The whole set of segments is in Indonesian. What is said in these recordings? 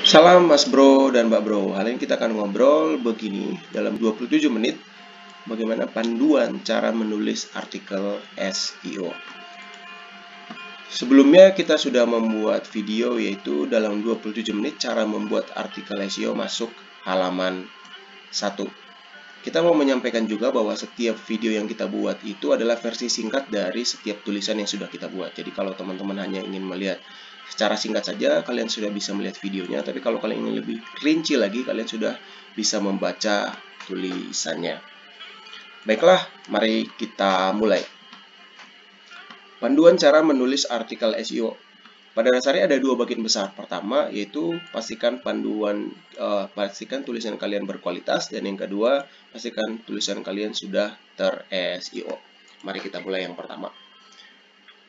Salam Mas Bro dan Mbak Bro. Hari ini kita akan ngobrol begini dalam 27 menit bagaimana panduan cara menulis artikel SEO. Sebelumnya kita sudah membuat video yaitu dalam 27 menit cara membuat artikel SEO masuk halaman 1. Kita mau menyampaikan juga bahwa setiap video yang kita buat itu adalah versi singkat dari setiap tulisan yang sudah kita buat. Jadi kalau teman-teman hanya ingin melihat secara singkat saja, kalian sudah bisa melihat videonya. Tapi kalau kalian ingin lebih rinci lagi, kalian sudah bisa membaca tulisannya. Baiklah, mari kita mulai. Panduan cara menulis artikel SEO. Pada dasarnya ada dua bagian besar. Pertama yaitu pastikan tulisan kalian berkualitas, dan yang kedua pastikan tulisan kalian sudah ter-SEO. Mari kita mulai yang pertama.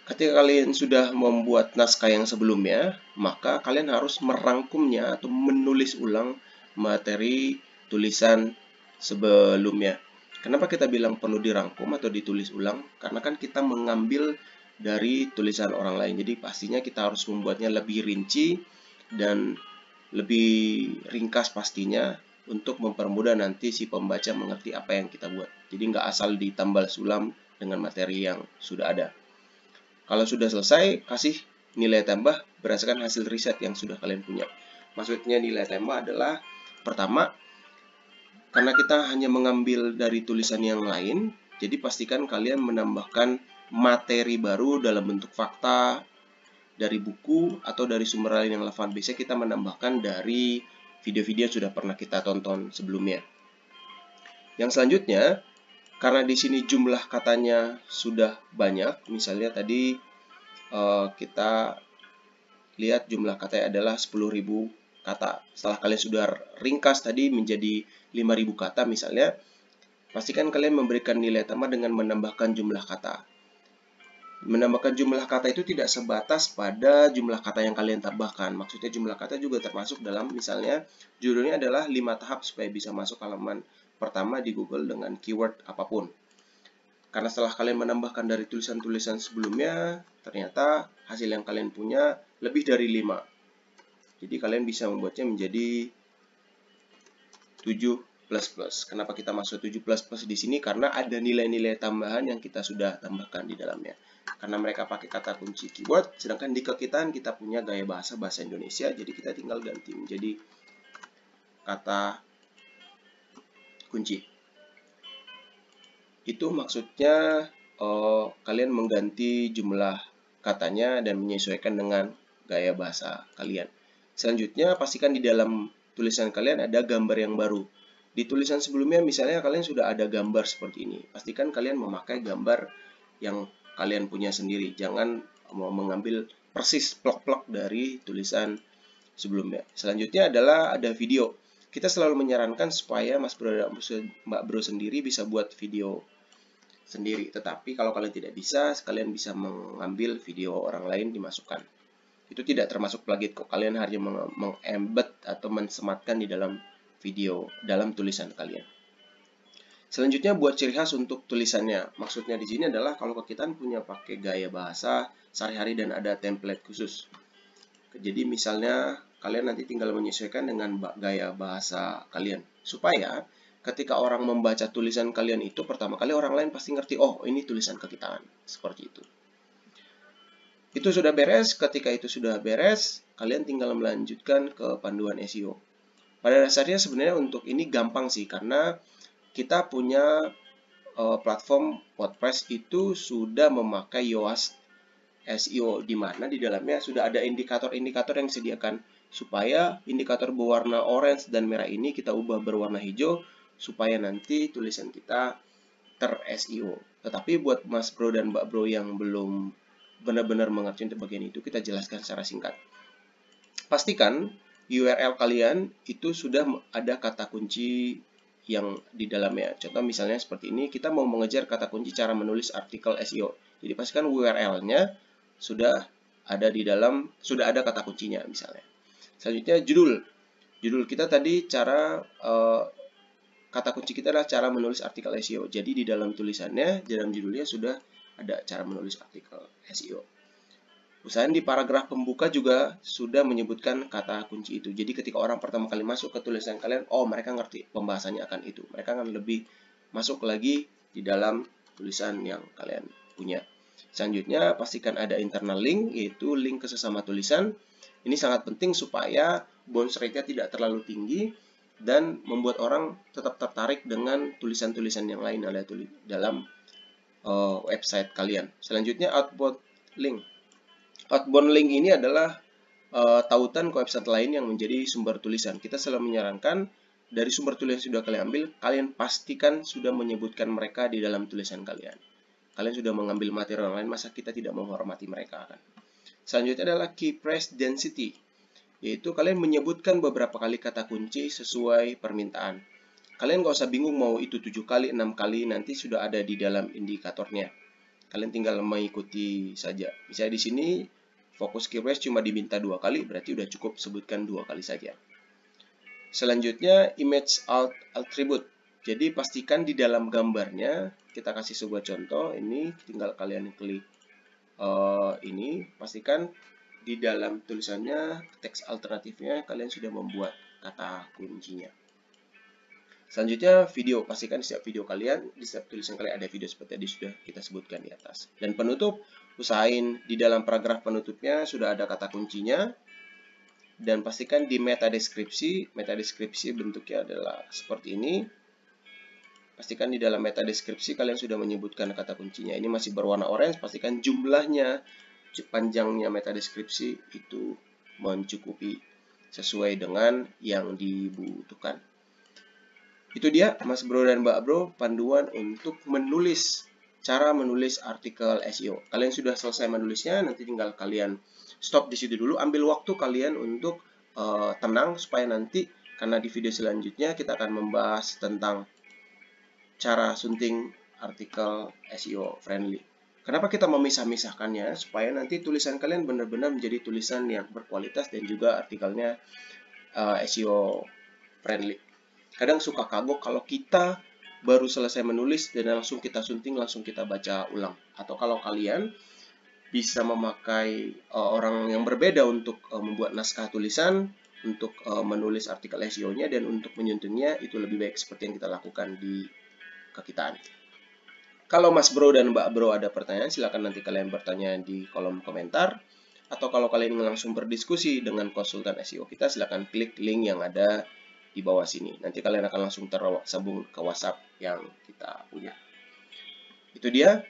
Ketika kalian sudah membuat naskah yang sebelumnya, maka kalian harus merangkumnya atau menulis ulang materi tulisan sebelumnya. Kenapa kita bilang perlu dirangkum atau ditulis ulang? Karena kan kita mengambil dari tulisan orang lain. Jadi pastinya kita harus membuatnya lebih rinci dan lebih ringkas pastinya untuk mempermudah nanti si pembaca mengerti apa yang kita buat. Jadi nggak asal ditambal sulam dengan materi yang sudah ada. Kalau sudah selesai, kasih nilai tambah berdasarkan hasil riset yang sudah kalian punya. Maksudnya nilai tambah adalah pertama, karena kita hanya mengambil dari tulisan yang lain, jadi pastikan kalian menambahkan materi baru dalam bentuk fakta dari buku atau dari sumber lain yang relevan. Biasanya kita menambahkan dari video-video yang sudah pernah kita tonton sebelumnya. Yang selanjutnya, karena di sini jumlah katanya sudah banyak, misalnya tadi kita lihat jumlah katanya adalah 10.000 kata. Setelah kalian sudah ringkas tadi menjadi 5.000 kata misalnya, pastikan kalian memberikan nilai tambah dengan menambahkan jumlah kata. Menambahkan jumlah kata itu tidak sebatas pada jumlah kata yang kalian tambahkan. Maksudnya jumlah kata juga termasuk dalam, misalnya judulnya adalah 5 tahap supaya bisa masuk halaman pertama di Google dengan keyword apapun. Karena setelah kalian menambahkan dari tulisan-tulisan sebelumnya, ternyata hasil yang kalian punya lebih dari 5. Jadi kalian bisa membuatnya menjadi 7++. Kenapa kita masuk 7++ di sini? Karena ada nilai-nilai tambahan yang kita sudah tambahkan di dalamnya. Karena mereka pakai kata kunci keyword, sedangkan di kekitaan kita punya gaya bahasa Indonesia, jadi kita tinggal ganti menjadi kata kunci. Itu maksudnya kalian mengganti jumlah katanya dan menyesuaikan dengan gaya bahasa kalian. Selanjutnya, pastikan di dalam tulisan kalian ada gambar yang baru. Di tulisan sebelumnya misalnya kalian sudah ada gambar seperti ini. Pastikan kalian memakai gambar yang kalian punya sendiri. Jangan mengambil persis plok-plok dari tulisan sebelumnya. Selanjutnya adalah ada video. Kita selalu menyarankan supaya Mas Bro dan Mbak Bro sendiri bisa buat video sendiri. Tetapi kalau kalian tidak bisa, kalian bisa mengambil video orang lain dimasukkan. Itu tidak termasuk plugin kok. Kalian hanya mengembed atau mensematkan di dalam video, dalam tulisan kalian. Selanjutnya buat ciri khas untuk tulisannya. Maksudnya di sini adalah kalau kita punya pakai gaya bahasa sehari-hari dan ada template khusus. Jadi misalnya kalian nanti tinggal menyesuaikan dengan gaya bahasa kalian. Supaya ketika orang membaca tulisan kalian itu pertama kali orang lain pasti ngerti, oh ini tulisan kekitaan. Seperti itu. Itu sudah beres. Ketika itu sudah beres, kalian tinggal melanjutkan ke panduan SEO. Pada dasarnya sebenarnya untuk ini gampang sih, karena kita punya platform WordPress itu sudah memakai Yoast SEO, di mana di dalamnya sudah ada indikator-indikator yang disediakan supaya indikator berwarna orange dan merah ini kita ubah berwarna hijau supaya nanti tulisan kita ter-SEO. Tetapi buat Mas Bro dan Mbak Bro yang belum benar-benar mengerti untuk bagian itu, kita jelaskan secara singkat. Pastikan URL kalian itu sudah ada kata kunci yang di dalamnya. Contoh misalnya seperti ini, kita mau mengejar kata kunci cara menulis artikel SEO. Jadi pastikan URL-nya sudah ada di dalam, sudah ada kata kuncinya misalnya. Selanjutnya judul. Judul kita tadi kata kunci kita adalah cara menulis artikel SEO. Jadi di dalam tulisannya, dalam judulnya sudah ada cara menulis artikel SEO. Usahain di paragraf pembuka juga sudah menyebutkan kata kunci itu. Jadi ketika orang pertama kali masuk ke tulisan kalian, oh mereka ngerti pembahasannya akan itu. Mereka akan lebih masuk lagi di dalam tulisan yang kalian punya. Selanjutnya, pastikan ada internal link, yaitu link ke sesama tulisan. Ini sangat penting supaya bounce rate-nya tidak terlalu tinggi dan membuat orang tetap tertarik dengan tulisan-tulisan yang lain dalam website kalian. Selanjutnya, outbound link. Outbound link ini adalah tautan ke website lain yang menjadi sumber tulisan. Kita selalu menyarankan dari sumber tulisan yang sudah kalian ambil, kalian pastikan sudah menyebutkan mereka di dalam tulisan kalian. Kalian sudah mengambil material lain, masa kita tidak menghormati mereka kan? Selanjutnya adalah key phrase density, yaitu kalian menyebutkan beberapa kali kata kunci sesuai permintaan. Kalian nggak usah bingung mau itu 7 kali, 6 kali, nanti sudah ada di dalam indikatornya. Kalian tinggal mengikuti saja. Misalnya di sini fokus keyword cuma diminta 2 kali, berarti udah cukup sebutkan 2 kali saja. Selanjutnya image attribute. Jadi pastikan di dalam gambarnya, kita kasih sebuah contoh, ini tinggal kalian klik ini, pastikan di dalam tulisannya, teks alternatifnya, kalian sudah membuat kata kuncinya. Selanjutnya video, pastikan di setiap video kalian, di setiap tulisan kalian ada video seperti tadi sudah kita sebutkan di atas. Dan penutup, usahain di dalam paragraf penutupnya sudah ada kata kuncinya. Dan pastikan di meta deskripsi bentuknya adalah seperti ini. Pastikan di dalam meta deskripsi kalian sudah menyebutkan kata kuncinya. Ini masih berwarna orange, pastikan jumlahnya, panjangnya meta deskripsi itu mencukupi sesuai dengan yang dibutuhkan. Itu dia Mas Bro dan Mbak Bro, panduan untuk cara menulis artikel SEO. Kalian sudah selesai menulisnya, nanti tinggal kalian stop di situ dulu, ambil waktu kalian untuk tenang supaya nanti, karena di video selanjutnya kita akan membahas tentang cara sunting artikel SEO friendly. Kenapa kita memisah-misahkannya? Supaya nanti tulisan kalian benar-benar menjadi tulisan yang berkualitas dan juga artikelnya SEO friendly. Kadang suka kagok kalau kita baru selesai menulis dan langsung kita sunting, langsung kita baca ulang. Atau kalau kalian bisa memakai orang yang berbeda untuk membuat naskah tulisan, untuk menulis artikel SEO-nya, dan untuk menyuntingnya, itu lebih baik seperti yang kita lakukan di kekitaan. Kalau Mas Bro dan Mbak Bro ada pertanyaan, silakan nanti kalian bertanya di kolom komentar. Atau kalau kalian ingin langsung berdiskusi dengan konsultan SEO kita, silakan klik link yang ada di bawah sini. Nanti kalian akan langsung tersambung ke WhatsApp yang kita punya. Itu dia.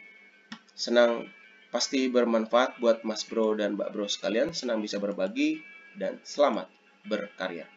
Senang, pasti bermanfaat buat Mas Bro dan Mbak Bro sekalian. Senang bisa berbagi dan selamat berkarya.